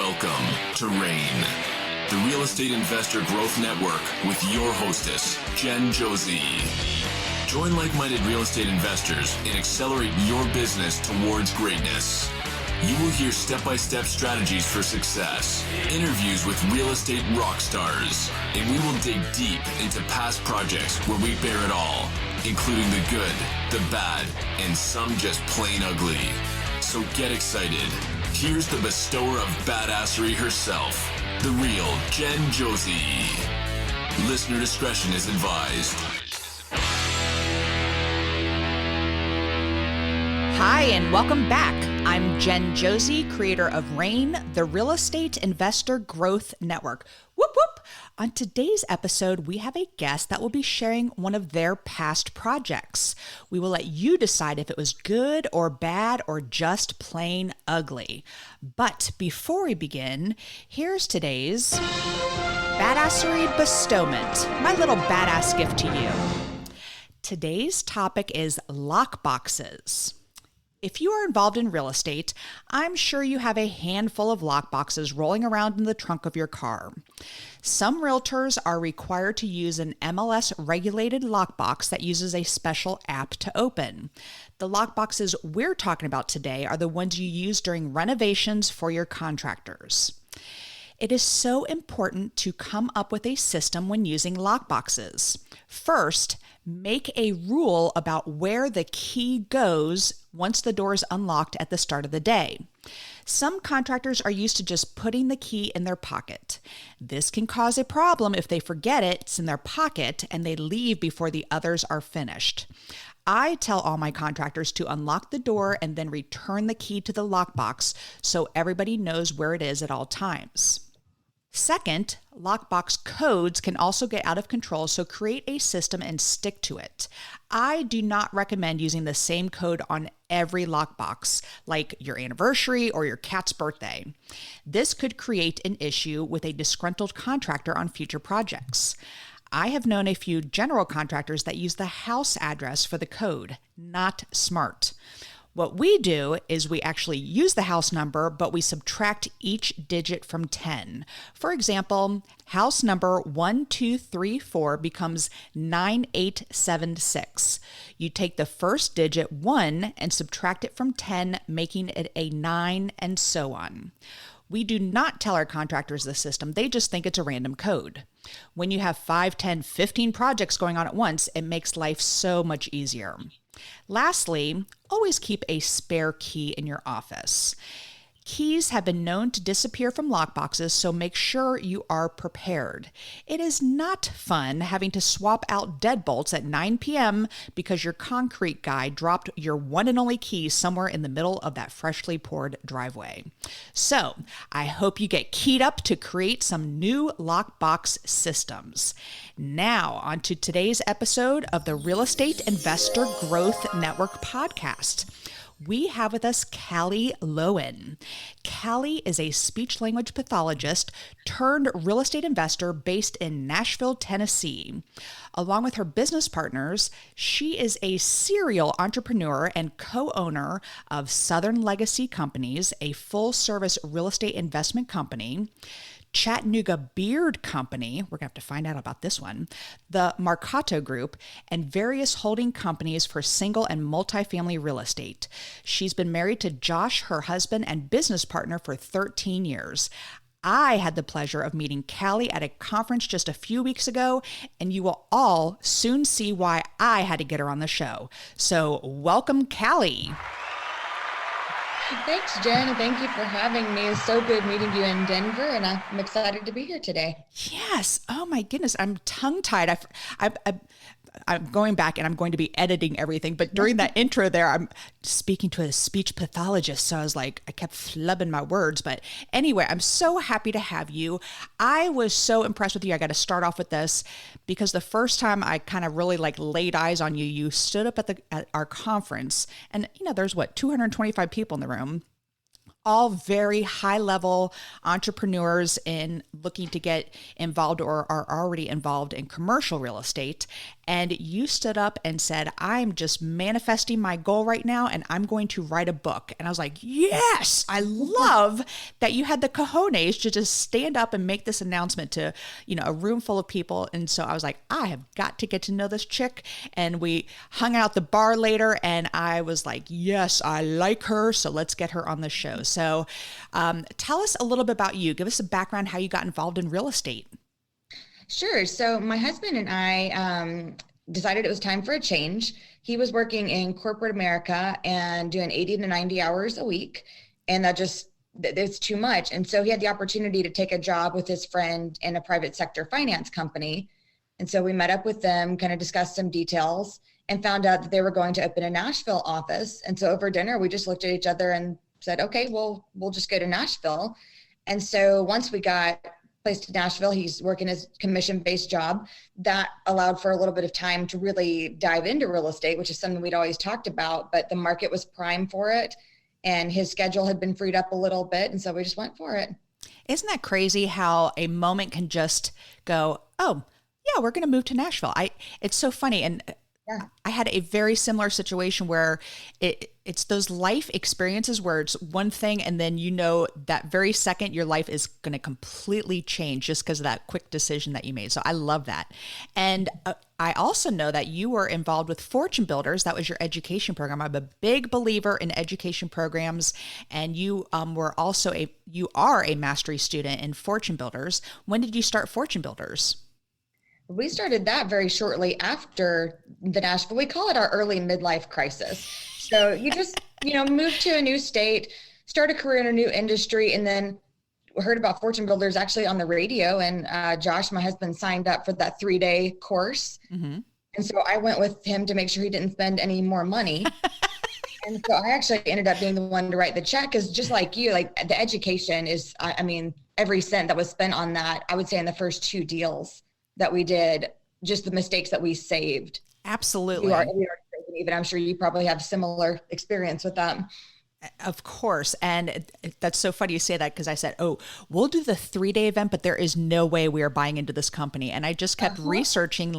Welcome to RAIN, the Real Estate Investor Growth Network with your hostess, Jen Josie. Join like-minded real estate investors and accelerate your business towards greatness. You will hear step-by-step strategies for success, interviews with real estate rock stars, and we will dig deep into past projects where we bear it all, including the good, the bad, and some just plain ugly. So get excited. Here's the bestower of badassery herself, the real Jen Josie. Listener discretion is advised. Hi, and welcome back. I'm Jen Josie, creator of RAIN, the Real Estate Investor Growth Network. Whoop, whoop. On today's episode, we have a guest that will be sharing one of their past projects. We will let you decide if it was good or bad or just plain ugly. But before we begin, here's today's badassery bestowment, my little badass gift to you. Today's topic is lockboxes. If you are involved in real estate, I'm sure you have a handful of lockboxes rolling around in the trunk of your car. Some realtors are required to use an MLS-regulated lockbox that uses a special app to open. The lockboxes we're talking about today are the ones you use during renovations for your contractors. It is so important to come up with a system when using lockboxes. First, make a rule about where the key goes once the door is unlocked at the start of the day. Some contractors are used to just putting the key in their pocket. This can cause a problem if they forget it's in their pocket and they leave before the others are finished. I tell all my contractors to unlock the door and then return the key to the lockbox so everybody knows where it is at all times. Second, lockbox codes can also get out of control, so create a system and stick to it. I do not recommend using the same code on every lockbox, like your anniversary or your cat's birthday. This could create an issue with a disgruntled contractor on future projects. I have known a few general contractors that use the house address for the code. Not smart. What we do is we actually use the house number, but we subtract each digit from 10. For example, house number 1234 becomes 9876. You take the first digit 1 and subtract it from 10, making it a 9, and so on. We do not tell our contractors the system. They just think it's a random code. When you have 5, 10, 15 projects going on at once, it makes life so much easier. Lastly, always keep a spare key in your office. Keys have been known to disappear from lockboxes, so make sure you are prepared. It is not fun having to swap out deadbolts at 9 p.m. because your concrete guy dropped your one and only key somewhere in the middle of that freshly poured driveway. So, I hope you get keyed up to create some new lockbox systems. Now, on to today's episode of the Real Estate Investor Growth Network podcast. We have with us Callie Loewen. Callie is a speech-language pathologist turned real estate investor based in Nashville, Tennessee. Along with her business partners, she is a serial entrepreneur and co-owner of Southern Legacy Companies, a full-service real estate investment company, Chattanooga Beard Company, we're going to have to find out about this one, the Marcato Group, and various holding companies for single and multifamily real estate. She's been married to Josh, her husband and business partner, for 13 years. I had the pleasure of meeting Callie at a conference just a few weeks ago, and you will all soon see why I had to get her on the show. So welcome, Callie. Thanks, Jen, and thank you for having me. It's so good meeting you in Denver, and I'm excited to be here today. Yes. Oh my goodness. I'm tongue-tied. I'm going back and I'm going to be editing everything. But during that intro there, I'm speaking to a speech pathologist. So I was like, I kept flubbing my words. But anyway, I'm so happy to have you. I was so impressed with you. I got to start off with this because the first time I kind of really laid eyes on you, you stood up at our conference and there's 225 people in the room. all very high level entrepreneurs in looking to get involved or are already involved in commercial real estate. And you stood up and said, I'm just manifesting my goal right now and I'm going to write a book. And I was like, yes, I love that you had the cojones to just stand up and make this announcement to, a room full of people. And so I was like, I have got to get to know this chick. And we hung out at the bar later and I was like, yes, I like her. So let's get her on the show. So tell us a little bit about you. Give us a background, how you got involved in real estate. Sure. So my husband and I decided it was time for a change. He was working in corporate America and doing 80 to 90 hours a week. And it's too much. And so he had the opportunity to take a job with his friend in a private sector finance company. And so we met up with them, kind of discussed some details and found out that they were going to open a Nashville office. And so over dinner, we just looked at each other and said, okay, well, we'll just go to Nashville. And so once we got placed in Nashville, he's working his commission-based job. That allowed for a little bit of time to really dive into real estate, which is something we'd always talked about, but the market was prime for it. And his schedule had been freed up a little bit. And so we just went for it. Isn't that crazy how a moment can just go, oh, yeah, we're going to move to Nashville. It's so funny. And yeah. I had a very similar situation where it's those life experiences where it's one thing and then that very second your life is going to completely change just because of that quick decision that you made. So I love that. And I also know that you were involved with Fortune Builders. That was your education program. I'm a big believer in education programs, and you are a mastery student in Fortune Builders. When did you start Fortune Builders? We started that very shortly after the Nashville. We call it our early midlife crisis. So you just, move to a new state, start a career in a new industry, and then heard about Fortune Builders actually on the radio. And Josh, my husband, signed up for that 3-day course. Mm-hmm. And so I went with him to make sure he didn't spend any more money. And so I actually ended up being the one to write the check because just like you, like the education is, every cent that was spent on that, I would say in the first 2 deals that we did, just the mistakes that we saved. Absolutely. We are even. I'm sure you probably have similar experience with them. Of course. And that's so funny you say that because I said, oh, we'll do the 3-day event, but there is no way we are buying into this company. And I just kept researching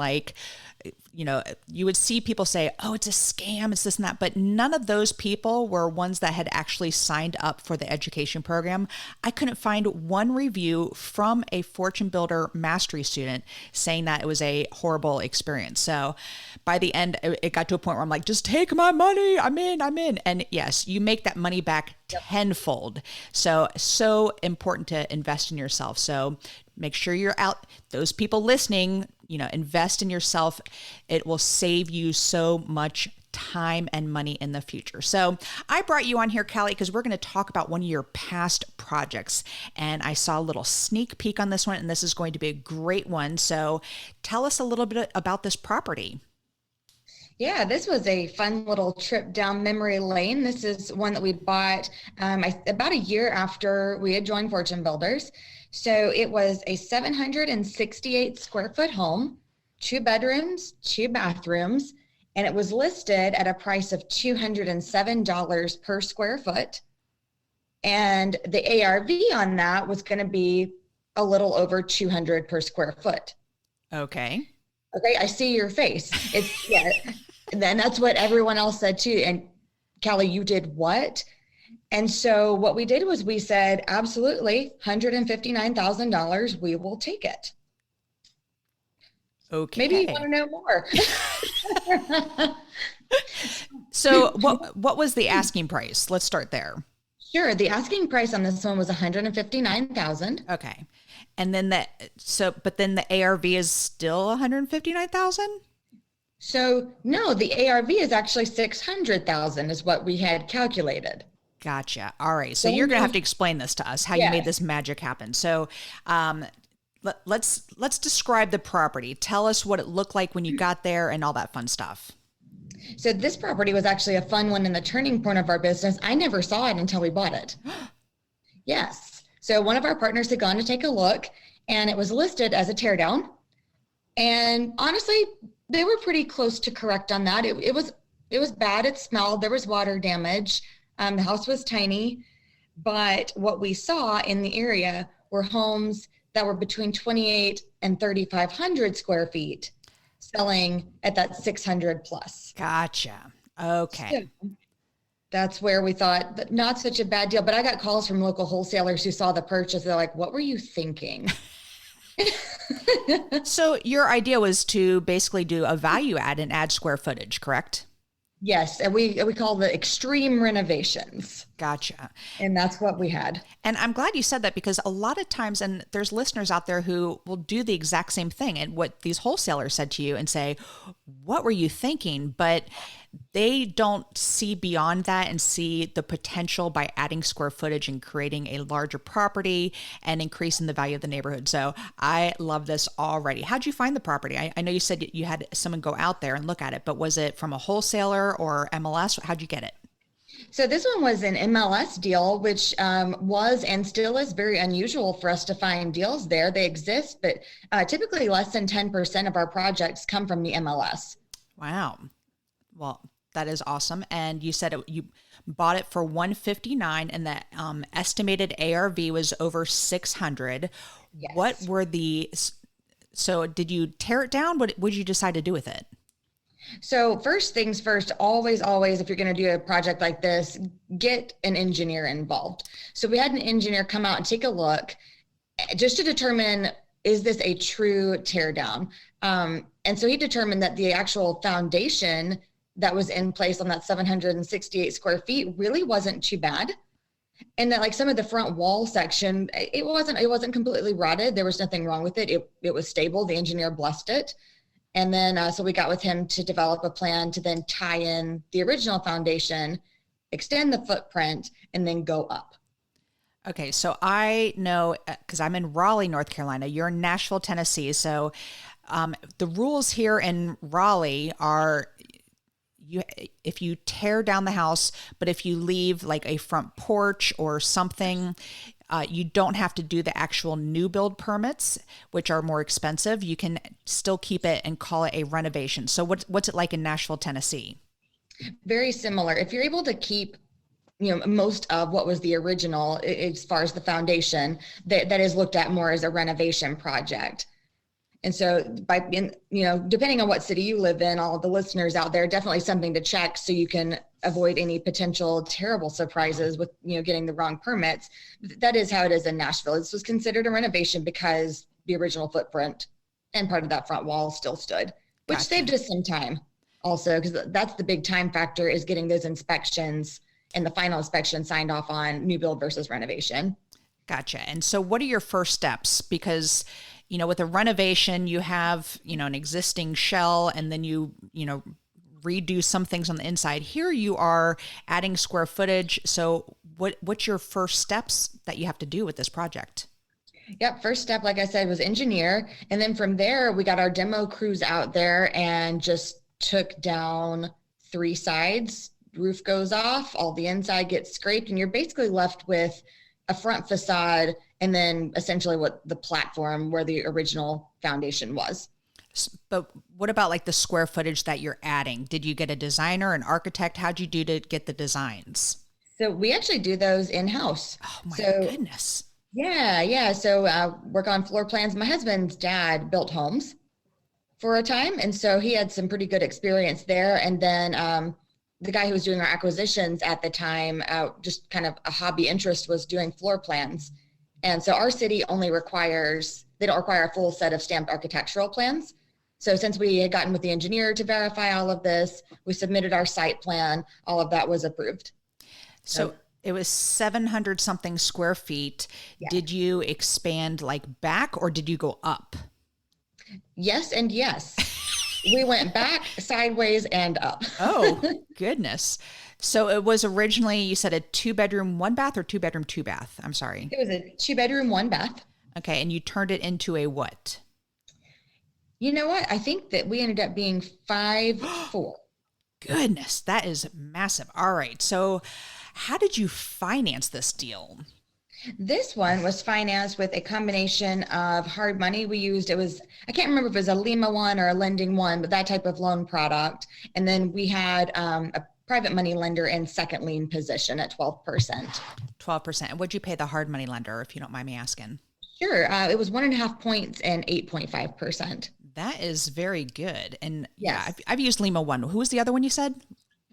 you would see people say, oh, it's a scam, it's this and that, but none of those people were ones that had actually signed up for the education program. I couldn't find one review from a Fortune Builder mastery student saying that it was a horrible experience. So by the end, it got to a point where I'm like, just take my money. I'm in. And yes, you make that money back tenfold. So important to invest in yourself. So make sure you're out. Those people listening, invest in yourself. It will save you so much time and money in the future. So I brought you on here, Callie, because we're going to talk about one of your past projects. And I saw a little sneak peek on this one, and this is going to be a great one. So tell us a little bit about this property. Yeah, this was a fun little trip down memory lane. This is one that we bought about a year after we had joined Fortune Builders. So it was a 768 square foot home, 2 bedrooms, 2 bathrooms, and it was listed at a price of $207 per square foot. And the ARV on that was going to be a little over $200 per square foot. Okay, I see your face. It's then that's what everyone else said too. And Callie, you did what? And so what we did was we said, absolutely, $159,000, we will take it. Okay. Maybe you want to know more. So what was the asking price? Let's start there. Sure. The asking price on this one was $159,000. Okay. And then but then the ARV is still $159,000? So no, the ARV is actually $600,000 is what we had calculated. Gotcha. All right. So you're going to have to explain this to us, how you made this magic happen. So let's describe the property. Tell us what it looked like when you got there and all that fun stuff. So this property was actually a fun one in the turning point of our business. I never saw it until we bought it. Yes. So one of our partners had gone to take a look and it was listed as a teardown. And honestly, they were pretty close to correct on that. It was bad. It smelled. There was water damage. The house was tiny, But what we saw in the area were homes that were between 28 and 3,500 square feet selling at that 600 plus. Gotcha. Okay. So that's where we thought that not such a bad deal. But I got calls from local wholesalers who saw the purchase. They're like, what were you thinking? So your idea was to basically do a value add and add square footage, correct? Yes. And we call the extreme renovations. Gotcha. And that's what we had. And I'm glad you said that, because a lot of times, and there's listeners out there who will do the exact same thing. And what these wholesalers said to you and say, what were you thinking? But they don't see beyond that and see the potential by adding square footage and creating a larger property and increasing the value of the neighborhood. So I love this already. How'd you find the property? I know you said you had someone go out there and look at it, but was it from a wholesaler or MLS? How'd you get it? So this one was an MLS deal, which was and still is very unusual for us to find deals there. They exist, but typically less than 10% of our projects come from the MLS. Wow. Well, that is awesome. And you said you bought it for $159, and the estimated ARV was over 600. Yes. What were so did you tear it down? What would you decide to do with it? So first things first, always, if you're going to do a project like this, get an engineer involved. So we had an engineer come out and take a look just to determine, is this a true tear down? And so he determined that the actual foundation that was in place on that 768 square feet really wasn't too bad. And that like some of the front wall section, it wasn't completely rotted. There was nothing wrong with it. It was stable. The engineer blessed it. And then, so we got with him to develop a plan to then tie in the original foundation, extend the footprint, and then go up. Okay, so I know, because I'm in Raleigh, North Carolina, you're in Nashville, Tennessee. So the rules here in Raleigh are, if you tear down the house, but if you leave like a front porch or something, you don't have to do the actual new build permits, which are more expensive. You can still keep it and call it a renovation. So what's it like in Nashville, Tennessee? Very similar. If you're able to keep, most of what was the original, as far as the foundation, that is looked at more as a renovation project. And so depending on what city you live in, all of the listeners out there, definitely something to check so you can avoid any potential terrible surprises with, getting the wrong permits. That is how it is in Nashville. This was considered a renovation because the original footprint and part of that front wall still stood, which Gotcha. saved us some time also, because that's the big time factor, is getting those inspections and the final inspection signed off on new build versus renovation. Gotcha. And so what are your first steps? Because with a renovation, you have, an existing shell, and then you redo some things on the inside. Here you are adding square footage. So what's your first steps that you have to do with this project? Yep. First step, like I said, was engineer. And then from there, we got our demo crews out there and just took down 3 sides. Roof goes off, all the inside gets scraped, and you're basically left with a front facade and then essentially what the platform where the original foundation was. But what about like the square footage that you're adding? Did you get a designer, an architect? How'd you do to get the designs? So we actually do those in-house. Oh my goodness. Yeah. So work on floor plans. My husband's dad built homes for a time, and so he had some pretty good experience there. And then the guy who was doing our acquisitions at the time, just kind of a hobby interest, was doing floor plans. And so our city only they don't require a full set of stamped architectural plans. So since we had gotten with the engineer to verify all of this, we submitted our site plan, all of that was approved. So it was 700 something square feet. Yeah. Did you expand like back, or did you go up? Yes and yes. We went back, sideways, and up. Oh, goodness. So it was originally, you said a 2-bedroom, 1-bath, or 2-bedroom, 2-bath? I'm sorry. It was a 2-bedroom, 1-bath. Okay. And you turned it into a what? You know what? I think that we ended up being 5'4". Goodness, that is massive. All right. So how did you finance this deal? This one was financed with a combination of hard money. I can't remember if it was a Lima one or a lending one, but that type of loan product. And then we had a private money lender and second lien position at 12%. 12%. And what'd you pay the hard money lender, if you don't mind me asking? Sure. It was 1.5 points and 8.5%. That is very good. And yes. yeah, I've used Lima One. Who was the other one you said?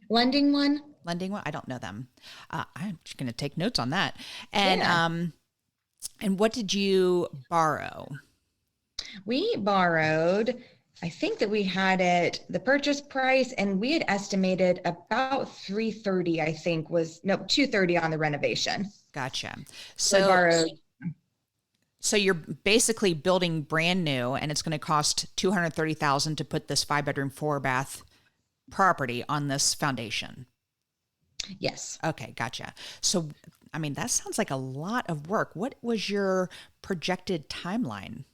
Lending One. Lending One. I don't know them. I'm just going to take notes on that. And and what did you borrow? We borrowed, I think that we had the purchase price, and we had estimated about $330, I think $230 on the renovation. Gotcha. So we borrowed. So you're basically building brand new, and it's going to cost $230,000 to put this 5-bedroom, 4-bath property on this foundation. Yes. Okay, gotcha. So, I mean, that sounds like a lot of work. What was your projected timeline?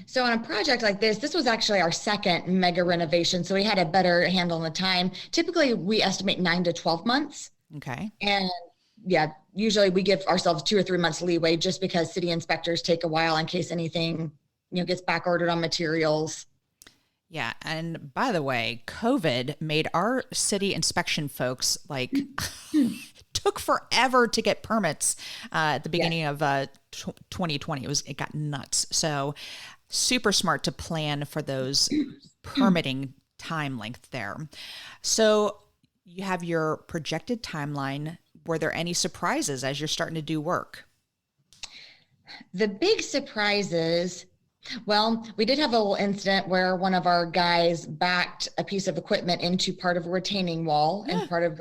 So on a project like this was actually our second mega renovation, so we had a better handle on the time. Typically, we estimate 9 to 12 months. Okay. And yeah, usually we give ourselves 2 or 3 months leeway just because city inspectors take a while in case anything, gets back ordered on materials. Yeah. And by the way, COVID made our city inspection folks took forever to get permits at the beginning of 2020. It got nuts. So super smart to plan for those permitting time length there. So you have your projected timeline. Were there any surprises as you're starting to do work? The big surprises, well, we did have a little incident where one of our guys backed a piece of equipment into part of a retaining wall and part of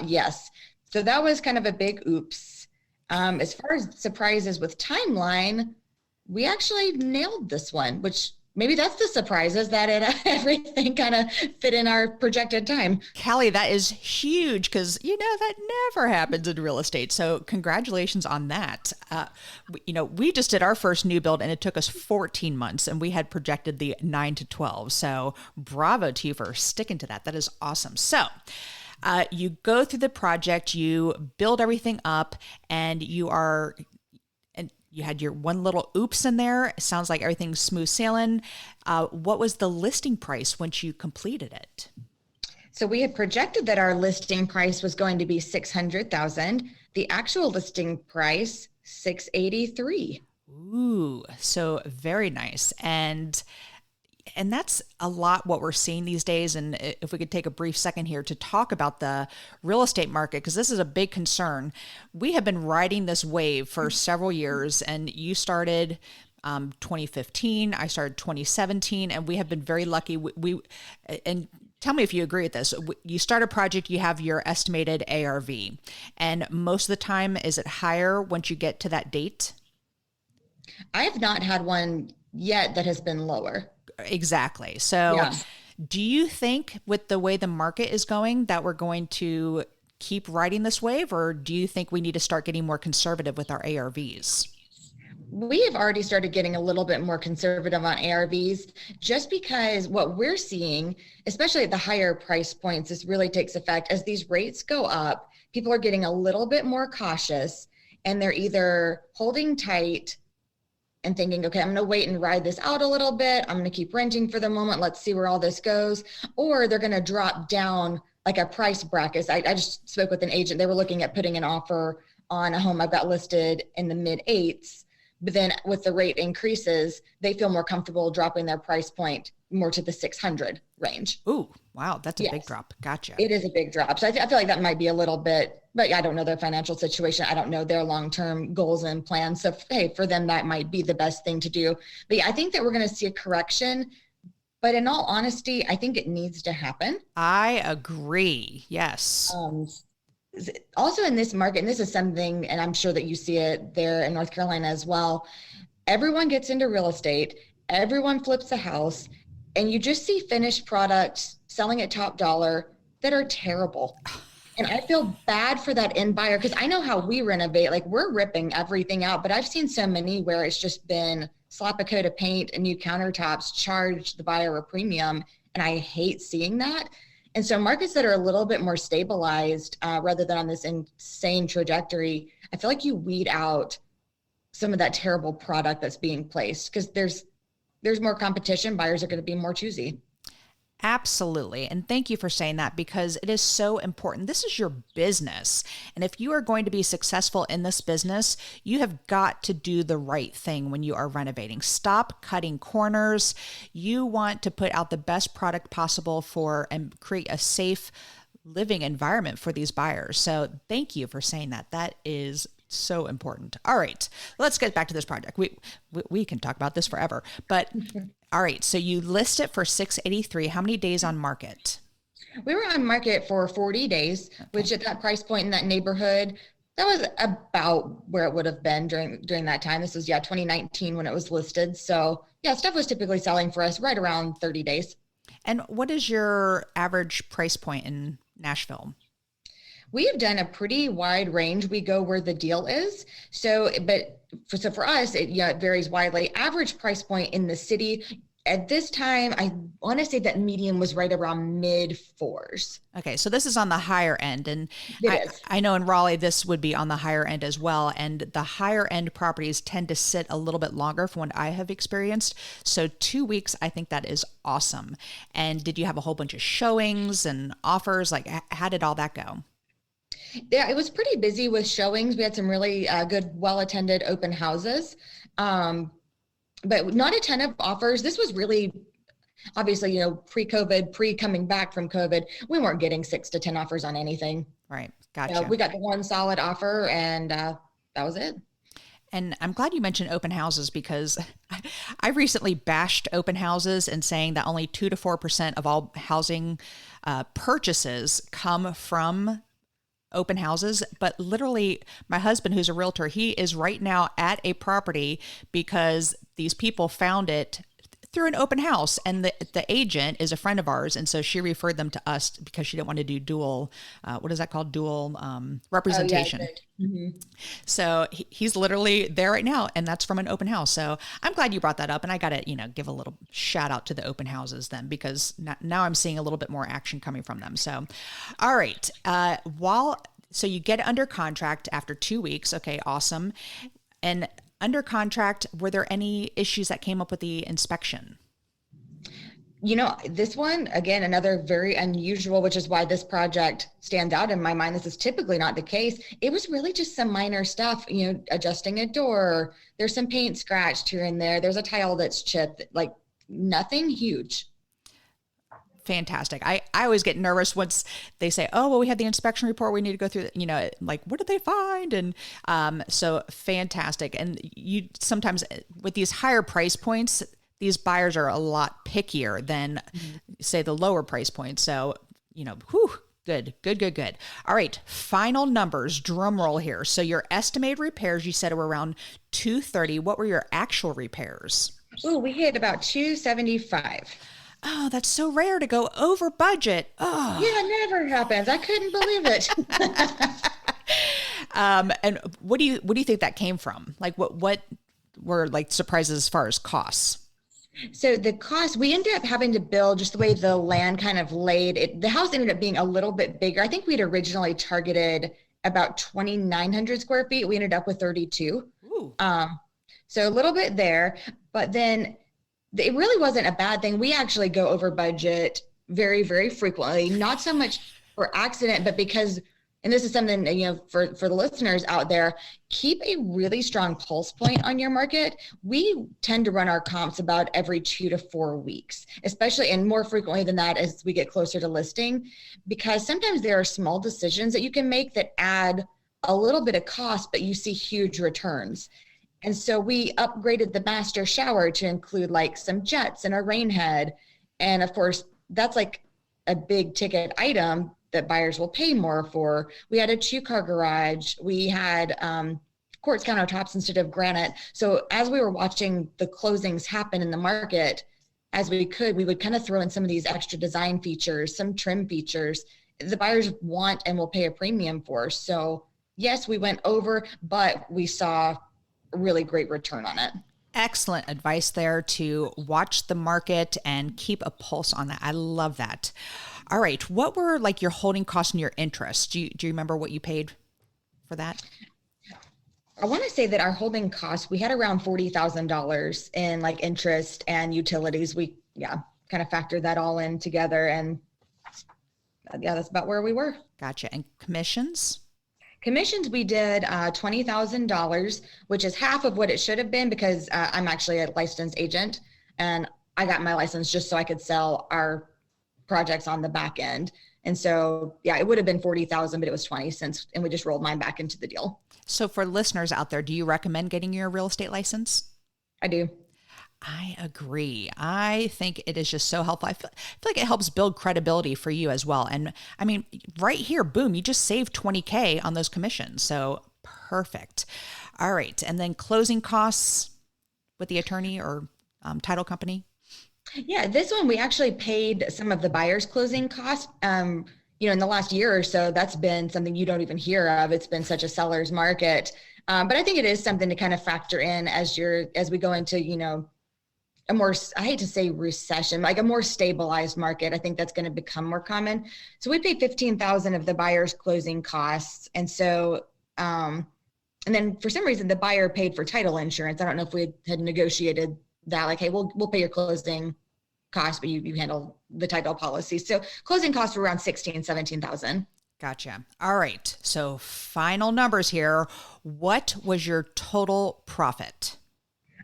yes. So that was kind of a big oops. As far as surprises with timeline, we actually nailed this one, which maybe that's the surprise, is that everything kind of fit in our projected time. Callie, that is huge because, that never happens in real estate. So congratulations on that. We just did our first new build and it took us 14 months and we had projected the 9 to 12. So bravo to you for sticking to that. That is awesome. So you go through the project, you build everything up, and you had your one little oops in there. It sounds like everything's smooth sailing. What was the listing price once you completed it? So we had projected that our listing price was going to be $600,000. The actual listing price, $683,000. Ooh, so very nice. And that's a lot what we're seeing these days. And if we could take a brief second here to talk about the real estate market, because this is a big concern. We have been riding this wave for several years, and you started 2015, I started 2017, and we have been very lucky. And tell me if you agree with this. You start a project, you have your estimated ARV, and most of the time, is it higher once you get to that date? I have not had one yet that has been lower. Exactly. So do you think with the way the market is going that we're going to keep riding this wave, or do you think we need to start getting more conservative with our ARVs? We have already started getting a little bit more conservative on ARVs just because what we're seeing, especially at the higher price points, this really takes effect as these rates go up. People are getting a little bit more cautious and they're either holding tight and thinking, okay, I'm going to wait and ride this out a little bit. I'm going to keep renting for the moment. Let's see where all this goes. Or they're going to drop down like a price bracket. I just spoke with an agent. They were looking at putting an offer on a home I've got listed in the mid 8s. But then with the rate increases, they feel more comfortable dropping their price point more to the 600 range. Ooh, wow. That's a big drop. Gotcha. It is a big drop. So I feel like that might be a little bit, but I don't know their financial situation. I don't know their long-term goals and plans. So hey, for them, that might be the best thing to do. But yeah, I think that we're going to see a correction. But in all honesty, I think it needs to happen. I agree. Yes. Also in this market, and this is something, and I'm sure that you see it there in North Carolina as well, everyone gets into real estate, everyone flips a house, and you just see finished products selling at top dollar that are terrible. And I feel bad for that end buyer because I know how we renovate, like we're ripping everything out, but I've seen so many where it's just been slap a coat of paint and new countertops, charge the buyer a premium, and I hate seeing that. And so markets that are a little bit more stabilized, rather than on this insane trajectory, I feel like you weed out some of that terrible product that's being placed because there's more competition. Buyers are going to be more choosy. Absolutely. And thank you for saying that because it is so important. This is your business. And if you are going to be successful in this business, you have got to do the right thing when you are renovating. Stop cutting corners. You want to put out the best product possible for and create a safe living environment for these buyers. So thank you for saying that. That is so important. All right, let's get back to this project. We can talk about this forever, but all right. So you list it for 683. How many days on market? We were on market for 40 days, which at that price point in that neighborhood, that was about where it would have been during that time. This was 2019 when it was listed. So yeah, stuff was typically selling for us right around 30 days. And what is your average price point in Nashville? We have done a pretty wide range. We go where the deal is. So for us, it varies widely. Average price point in the city at this time, I want to say that median was right around mid fours. Okay, so this is on the higher end, and I know in Raleigh this would be on the higher end as well. And the higher end properties tend to sit a little bit longer from what I have experienced. So 2 weeks, I think that is awesome. And did you have a whole bunch of showings and offers? Like, how did all that go? Yeah, it was pretty busy with showings. We had some really good, well-attended open houses, but not a ton of offers. This was really, obviously, pre-COVID, coming back from COVID, we weren't getting 6 to 10 offers on anything. Right, gotcha. We got the one solid offer, and that was it. And I'm glad you mentioned open houses because I recently bashed open houses and saying that only 2 to 4% of all housing purchases come from open houses. But literally my husband, who's a realtor, he is right now at a property because these people found it through an open house, and the agent is a friend of ours, and so she referred them to us because she didn't want to do dual what is that called, dual representation. So he's literally there right now, and that's from an open house. So I'm glad you brought that up, and I gotta give a little shout out to the open houses then, because now I'm seeing a little bit more action coming from them. So all right, so you get under contract after 2 weeks. Okay, awesome. And under contract, were there any issues that came up with the inspection? This one, again, another very unusual, which is why this project stands out in my mind. This is typically not the case. It was really just some minor stuff, adjusting a door. There's some paint scratched here and there. There's a tile that's chipped, like nothing huge. Fantastic. I always get nervous once they say, oh, well, we have the inspection report. We need to go through, like, what did they find? And so fantastic. And you sometimes with these higher price points, these buyers are a lot pickier than say the lower price points. So, good. All right. Final numbers, drum roll here. So your estimated repairs, you said were around 230. What were your actual repairs? Oh, we hit about 275. Oh, that's so rare to go over budget. Oh, yeah, it never happens. I couldn't believe it. And what do you think that came from? Like, what were like surprises as far as costs? So the cost, we ended up having to build just the way the land kind of laid it. The house ended up being a little bit bigger. I think we'd originally targeted about 2,900 square feet. We ended up with 32. Ooh. So a little bit there, but then it really wasn't a bad thing. We actually go over budget very, very frequently, not so much for accident, but because, and this is something, for the listeners out there, keep a really strong pulse point on your market. We tend to run our comps about every 2 to 4 weeks, especially, and more frequently than that as we get closer to listing, because sometimes there are small decisions that you can make that add a little bit of cost, but you see huge returns. And so we upgraded the master shower to include like some jets and a rain head. And of course, that's like a big ticket item that buyers will pay more for. We had a 2-car garage. We had quartz countertops instead of granite. So as we were watching the closings happen in the market, as we would kind of throw in some of these extra design features, some trim features the buyers want and will pay a premium for. So yes, we went over, but we saw really great return on it. Excellent advice there to watch the market and keep a pulse on that. I love that. All right. What were like your holding costs and your interest? Do you remember what you paid for that? I want to say that our holding costs, we had around $40,000 in like interest and utilities. kind of factored that all in together. And yeah, that's about where we were. Gotcha. And commissions? Commissions, we did $20,000, which is half of what it should have been because I'm actually a licensed agent and I got my license just so I could sell our projects on the back end. And so, yeah, it would have been 40,000, but it was 20 cents, and we just rolled mine back into the deal. So for listeners out there, do you recommend getting your real estate license? I do. I agree. I think it is just so helpful. I feel like it helps build credibility for you as well. And I mean, right here, boom, you just saved 20K on those commissions. So perfect. All right. And then closing costs with the attorney or title company? Yeah, this one we actually paid some of the buyer's closing costs. In the last year or so, that's been something you don't even hear of. It's been such a seller's market. But I think it is something to kind of factor in as we go into, a more, I hate to say recession, like a more stabilized market. I think that's going to become more common. So we paid 15,000 of the buyer's closing costs. And so, and then for some reason the buyer paid for title insurance. I don't know if we had negotiated that, like, hey, we'll pay your closing costs, but you handle the title policy. So closing costs were around 16,000, 17,000. Gotcha. All right. So final numbers here. What was your total profit?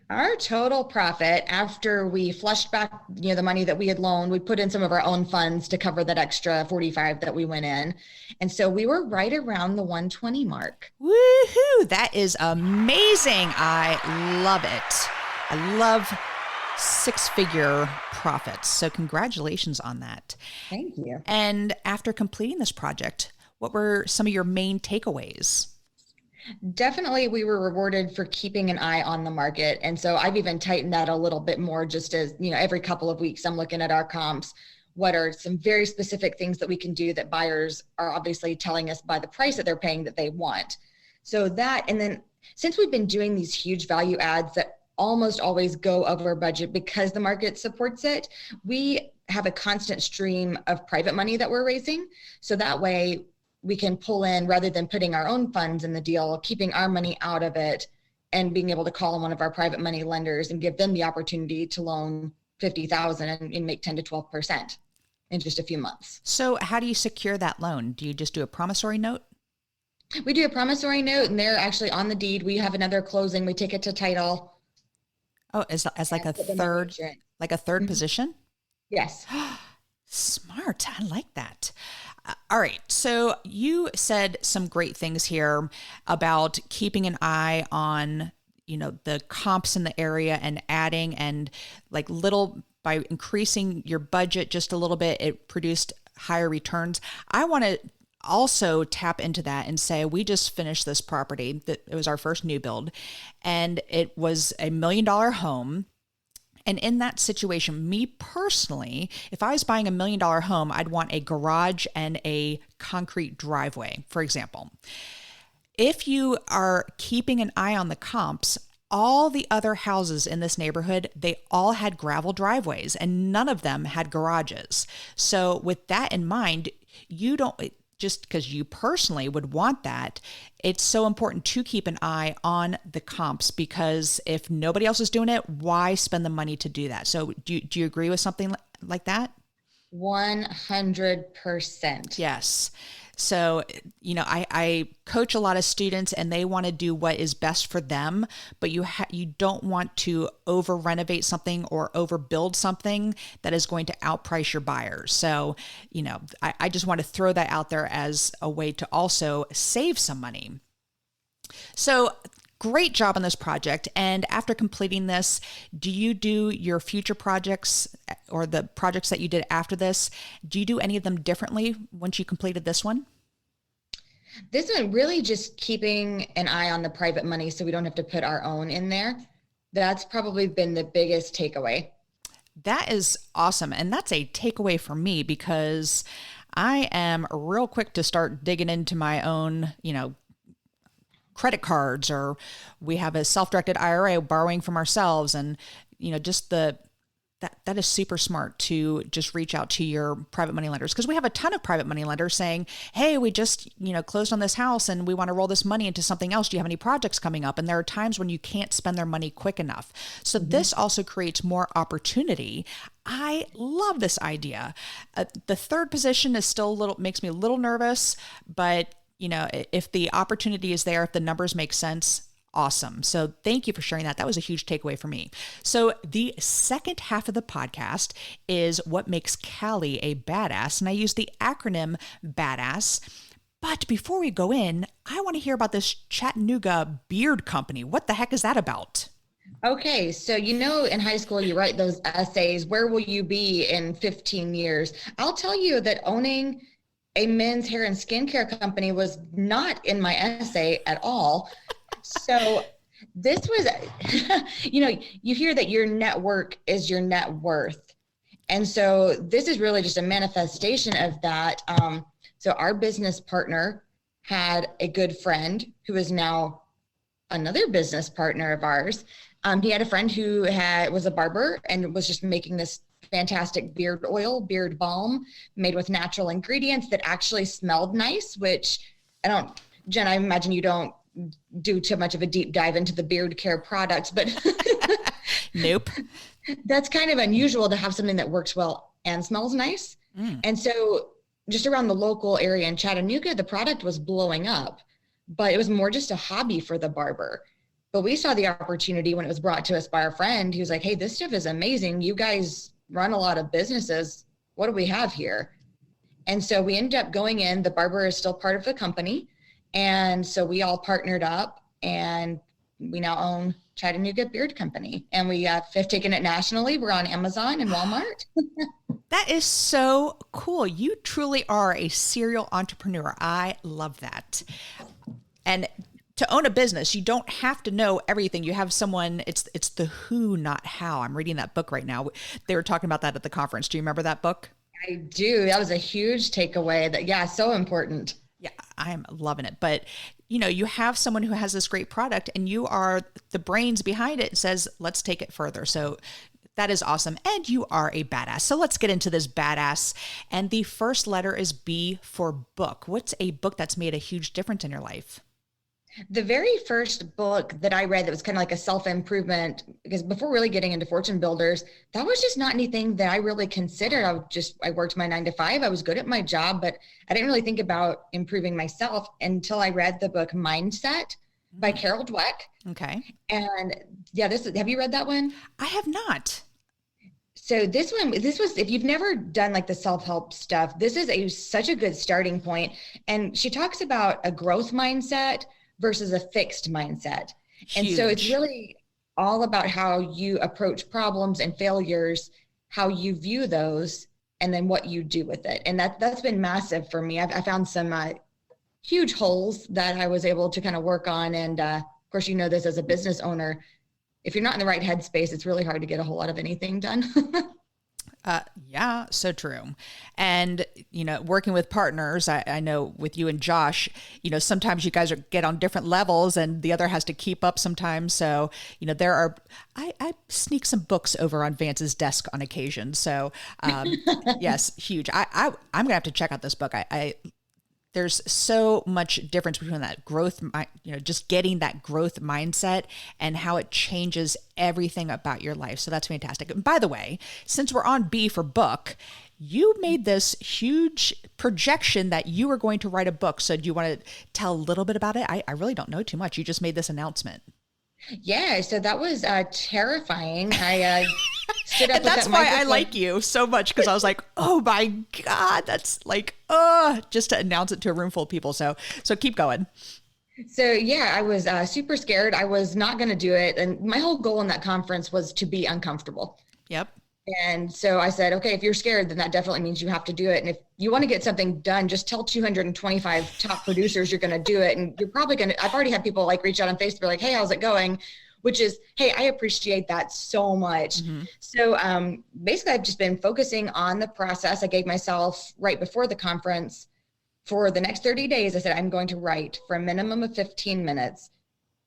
Our total profit, after we flushed back, the money that we had loaned, we put in some of our own funds to cover that extra 45 that we went in. And so we were right around the 120 mark. Woohoo! That is amazing. I love it. I love six-figure profits. So congratulations on that. Thank you. And after completing this project, what were some of your main takeaways? Definitely, we were rewarded for keeping an eye on the market. And so I've even tightened that a little bit more, just as, every couple of weeks, I'm looking at our comps. What are some very specific things that we can do that buyers are obviously telling us by the price that they're paying that they want? So that, and then since we've been doing these huge value adds that almost always go over budget because the market supports it, we have a constant stream of private money that we're raising. So that way, we can pull in, rather than putting our own funds in the deal, keeping our money out of it and being able to call on one of our private money lenders and give them the opportunity to loan 50,000 and make 10 to 12% in just a few months. So how do you secure that loan? Do you just do a promissory note? We do a promissory note, and they're actually on the deed. We have another closing. We take it to title. Oh, as like a third Mm-hmm. position? Yes. Smart. I like that. All right. So you said some great things here about keeping an eye on, the comps in the area and adding, and like by increasing your budget just a little bit, it produced higher returns. I want to also tap into that and say, we just finished this property that it was our first new build, and it was $1 million home. And in that situation, me personally, if I was buying $1 million home, I'd want a garage and a concrete driveway, for example. If you are keeping an eye on the comps, all the other houses in this neighborhood, they all had gravel driveways and none of them had garages. So with that in mind, you don't, just because you personally would want that, it's so important to keep an eye on the comps, because if nobody else is doing it, why spend the money to do that? So do you agree with something like that? 100%. Yes. So, I coach a lot of students and they want to do what is best for them, but you don't want to over renovate something or overbuild something that is going to outprice your buyers. So, I just want to throw that out there as a way to also save some money. So great job on this project. And after completing this, do you do your future projects or the projects that you did after this? Do you do any of them differently once you completed this one? This one, really just keeping an eye on the private money so we don't have to put our own in there. That's probably been the biggest takeaway. That is awesome. And that's a takeaway for me, because I am real quick to start digging into my own, credit cards, or we have a self-directed IRA borrowing from ourselves. And, just that is super smart to just reach out to your private money lenders, because we have a ton of private money lenders saying, hey, we just, closed on this house and we want to roll this money into something else. Do you have any projects coming up? And there are times when you can't spend their money quick enough. So this also creates more opportunity. I love this idea. The third position is still makes me a little nervous, but if the opportunity is there, if the numbers make sense, awesome. So thank you for sharing that. That was a huge takeaway for me. So the second half of the podcast is what makes Callie a badass. And I use the acronym BADASS. But before we go in, I want to hear about this Chattanooga Beard Company. What the heck is that about? Okay, so in high school you write those essays, where will you be in 15 years? I'll tell you that owning a men's hair and skincare company was not in my essay at all. So this was, you hear that your network is your net worth. And so this is really just a manifestation of that. So our business partner had a good friend who is now another business partner of ours. He had a friend who was a barber and was just making this fantastic beard oil, beard balm made with natural ingredients that actually smelled nice, which Jen, I imagine you don't do too much of a deep dive into the beard care products, but Nope. That's kind of unusual to have something that works well and smells nice. And so just around the local area in Chattanooga, the product was blowing up, but it was more just a hobby for the barber. But we saw the opportunity when it was brought to us by our friend. He was like, hey, this stuff is amazing. You guys run a lot of businesses. What do we have here? And so we ended up going in. The barber is still part of the company. And so we all partnered up and we now own Chattanooga Beard Company. And we have taken it nationally. We're on Amazon and Walmart. That is so cool. You truly are a serial entrepreneur. I love that. And to own a business, you don't have to know everything. You have someone, it's the who, not how. I'm reading that book right now. They were talking about that at the conference. Do you remember that book? I do. That was a huge takeaway. So important. Yeah, I'm loving it. But, you have someone who has this great product and you are the brains behind it and says, let's take it further. So that is awesome. And you are a badass. So let's get into this badass. And the first letter is B for book. What's a book that's made a huge difference in your life? The very first book that I read that was kind of like a self-improvement, because before really getting into Fortune Builders, that was just not anything that I really considered. I worked my 9 to 5. I was good at my job, but I didn't really think about improving myself until I read the book Mindset by Carol Dweck. Okay. And have you read that one? I have not. So this was, if you've never done like the self-help stuff, this is such a good starting point. And she talks about a growth mindset versus a fixed mindset. And so it's really all about how you approach problems and failures, how you view those, and then what you do with it. And that's been massive for me. I found some huge holes that I was able to kind of work on. And of course, this as a business owner, if you're not in the right headspace, it's really hard to get a whole lot of anything done. Yeah, so true. And, working with partners, I know with you and Josh, sometimes you guys get on different levels and the other has to keep up sometimes. So, I sneak some books over on Vance's desk on occasion. So, yes, huge. I'm going to have to check out this book. There's so much difference between that growth, just getting that growth mindset and how it changes everything about your life. So that's fantastic. And by the way, since we're on B for book, you made this huge projection that you were going to write a book. So do you want to tell a little bit about it? I really don't know too much. You just made this announcement. Yeah, so that was terrifying. I stood up. And that's why I like you so much, because I was like, oh my God, that's like, just to announce it to a room full of people. So keep going. So yeah, I was super scared. I was not going to do it. And my whole goal in that conference was to be uncomfortable. Yep. And so I said, okay, if you're scared, then that definitely means you have to do it. And if you want to get something done, just tell 225 top producers you're going to do it. And you're probably going to, I've already had people like reach out on Facebook, like, hey, how's it going? Which is, hey, I appreciate that so much. Mm-hmm. So basically I've just been focusing on the process. I gave myself right before the conference for the next 30 days. I said, I'm going to write for a minimum of 15 minutes.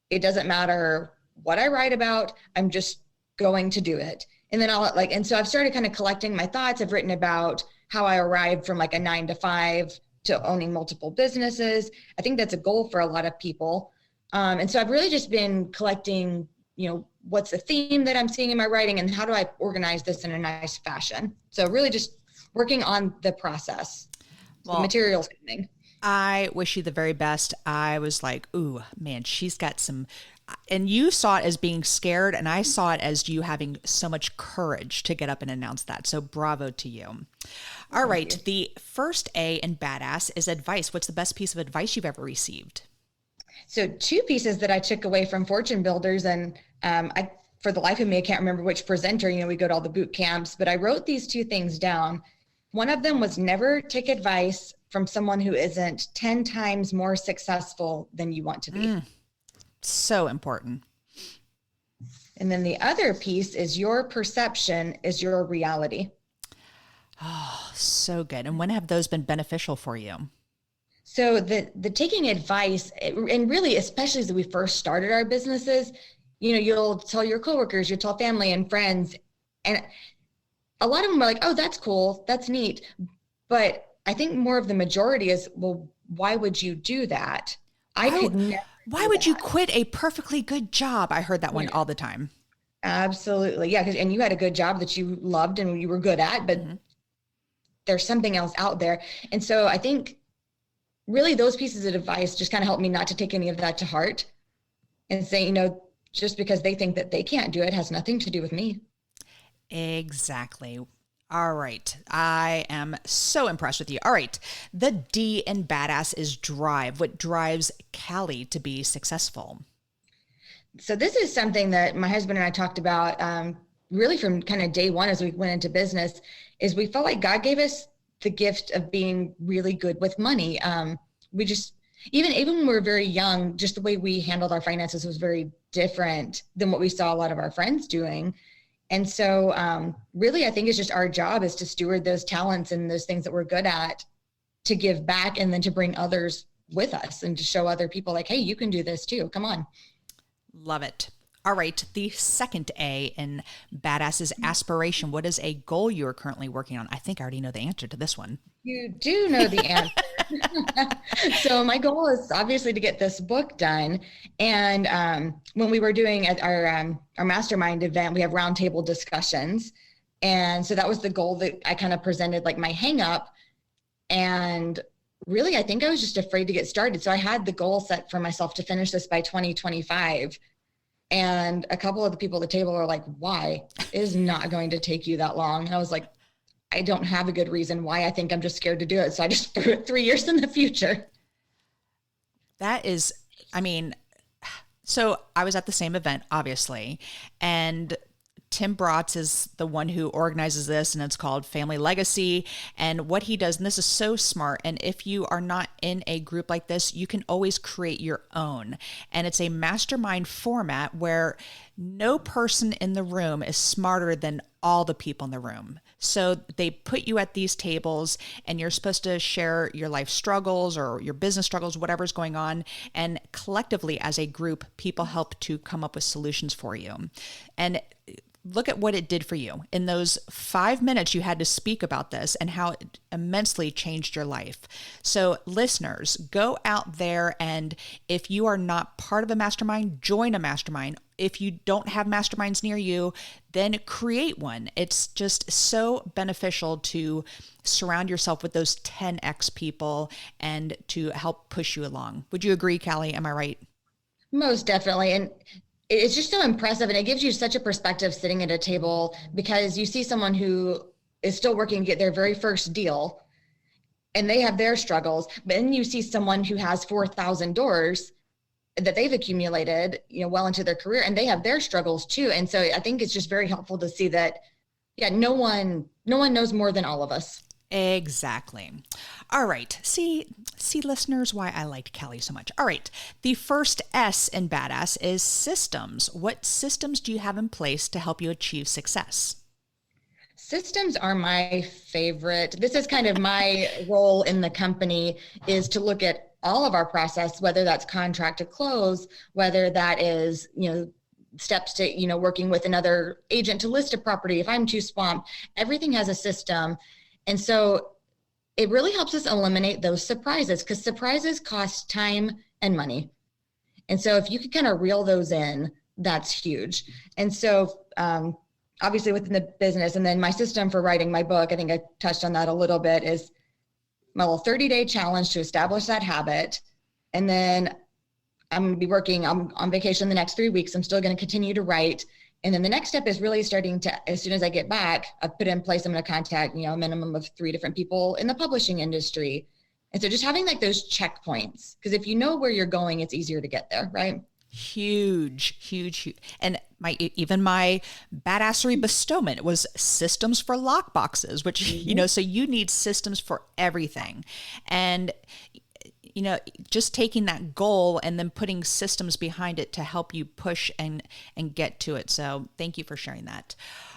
It doesn't matter what I write about. I'm just going to do it. And then and so I've started kind of collecting my thoughts. I've written about how I arrived from like a 9 to 5 to owning multiple businesses. I think that's a goal for a lot of people. And so I've really just been collecting what's the theme that I'm seeing in my writing, and how do I organize this in a nice fashion? So really just working on the process, the materials coming. I wish you the very best. I was like, ooh, man, she's got some, and you saw it as being scared, and I saw it as you having so much courage to get up and announce that. So bravo to you. All right. The first A in badass is advice. What's the best piece of advice you've ever received? So 2 pieces that I took away from Fortune Builders, and for the life of me, I can't remember which presenter, we go to all the boot camps, but I wrote these 2 things down. One of them was never take advice from someone who isn't 10 times more successful than you want to be. So important. And then the other piece is your perception is your reality. Oh, so good. And when have those been beneficial for you? So the taking advice, and really, especially as we first started our businesses, you'll tell your coworkers, you'll tell family and friends, and a lot of them are like, oh, that's cool, that's neat. But I think more of the majority is, well, why would you do that? Why would you quit a perfectly good job? I heard that one all the time. Absolutely. Yeah. And you had a good job that you loved and you were good at, but there's something else out there. And so I think really those pieces of advice just kind of helped me not to take any of that to heart and say, just because they think that they can't do it has nothing to do with me. Exactly. All right. I am so impressed with you. All right. The D in badass is drive. What drives Callie to be successful? So this is something that my husband and I talked about really from kind of day one as we went into business, is we felt like God gave us the gift of being really good with money. We just, even when we were very young, just the way we handled our finances was very different than what we saw a lot of our friends doing. And so really, I think it's just our job is to steward those talents and those things that we're good at, to give back, and then to bring others with us and to show other people like, hey, you can do this too. Come on. Love it. All right. The second A in badass is aspiration. What is a goal you are currently working on? I think I already know the answer to this one. You do know the answer. So my goal is obviously to get this book done. And when we were doing at our mastermind event, we have roundtable discussions. And so that was the goal that I kind of presented, like my hang up. And really, I think I was just afraid to get started. So I had the goal set for myself to finish this by 2025. And a couple of the people at the table were like, why? It is not going to take you that long. And I was like, I don't have a good reason why. I think I'm just scared to do it. So I just threw it 3 years in the future. That is, so I was at the same event, obviously, and Tim Bratz is the one who organizes this, and it's called Family Legacy. And what he does, and this is so smart, and if you are not in a group like this, you can always create your own. And it's a mastermind format where no person in the room is smarter than all the people in the room. So they put you at these tables, and you're supposed to share your life struggles or your business struggles, whatever's going on. And collectively, as a group, people help to come up with solutions for you. And look at what it did for you. In those 5 minutes, you had to speak about this and how it immensely changed your life. So listeners, go out there, and if you are not part of a mastermind, join a mastermind. If you don't have masterminds near you, then create one. It's just so beneficial to surround yourself with those 10x people and to help push you along. Would you agree, Callie? Am I right? Most definitely. And it's just so impressive, and it gives you such a perspective sitting at a table, because you see someone who is still working to get their very first deal, and they have their struggles. But then you see someone who has 4,000 doors that they've accumulated, well into their career, and they have their struggles too. And so I think it's just very helpful to see that, no one knows more than all of us. Exactly. All right. See, listeners, why I liked Callie so much. All right. The first S in badass is systems. What systems do you have in place to help you achieve success? Systems are my favorite. This is kind of my role in the company, is to look at all of our process, whether that's contract to close, whether that is, steps to, working with another agent to list a property. If I'm too swamped, everything has a system. And so it really helps us eliminate those surprises, because surprises cost time and money. And so if you could kind of reel those in, that's huge. And so, obviously within the business, and then my system for writing my book, I think I touched on that a little bit, is my little 30-day challenge to establish that habit. And then I'm going to be working, I'm on vacation the next 3 weeks. I'm still going to continue to write. And then the next step is really starting to, as soon as I get back, I've put in place, I'm going to contact, a minimum of 3 different people in the publishing industry. And so just having like those checkpoints, because if you know where you're going, it's easier to get there, right? Huge. And my badassery bestowment was systems for lockboxes, which, so you need systems for everything. And, just taking that goal and then putting systems behind it to help you push and get to it. So thank you for sharing that.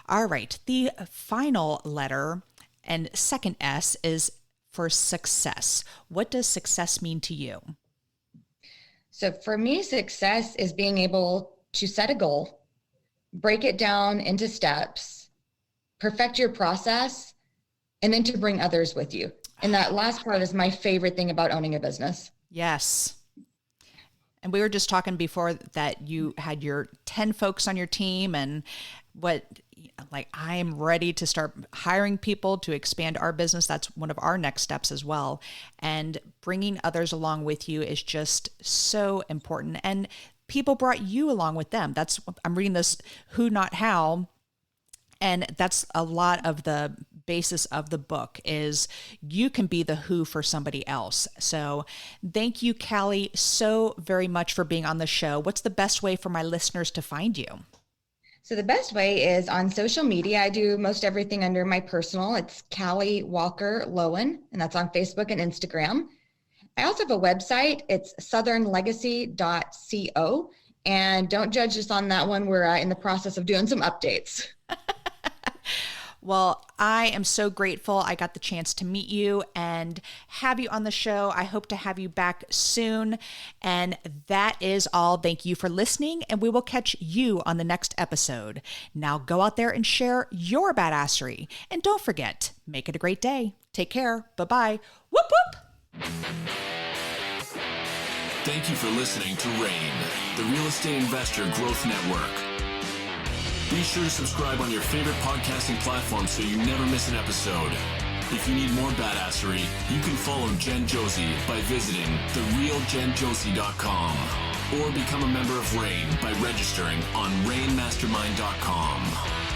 All right. The final letter and second S is for success. What does success mean to you? So for me, success is being able to set a goal, break it down into steps, perfect your process, and then to bring others with you. And that last part is my favorite thing about owning a business. Yes. And we were just talking before that you had your 10 folks on your team, and I am ready to start hiring people to expand our business. That's one of our next steps as well. And bringing others along with you is just so important. And people brought you along with them. I'm reading this Who Not How. And that's a lot of the basis of the book is you can be the who for somebody else. So thank you, Callie, so very much for being on the show. What's the best way for my listeners to find you? So the best way is on social media. I do most everything under my personal. It's Callie Walker Loewen, and that's on Facebook and Instagram. I also have a website. It's southernlegacy.co. And don't judge us on that one. We're in the process of doing some updates. Well, I am so grateful I got the chance to meet you and have you on the show. I hope to have you back soon. And that is all. Thank you for listening, and we will catch you on the next episode. Now go out there and share your badassery. And don't forget, make it a great day. Take care. Bye-bye. Whoop, whoop. Thank you for listening to RAIN, the Real Estate Investor Growth Network. Be sure to subscribe on your favorite podcasting platform so you never miss an episode. If you need more badassery, you can follow Jen Josie by visiting therealjenjosie.com or become a member of RAIN by registering on rainmastermind.com.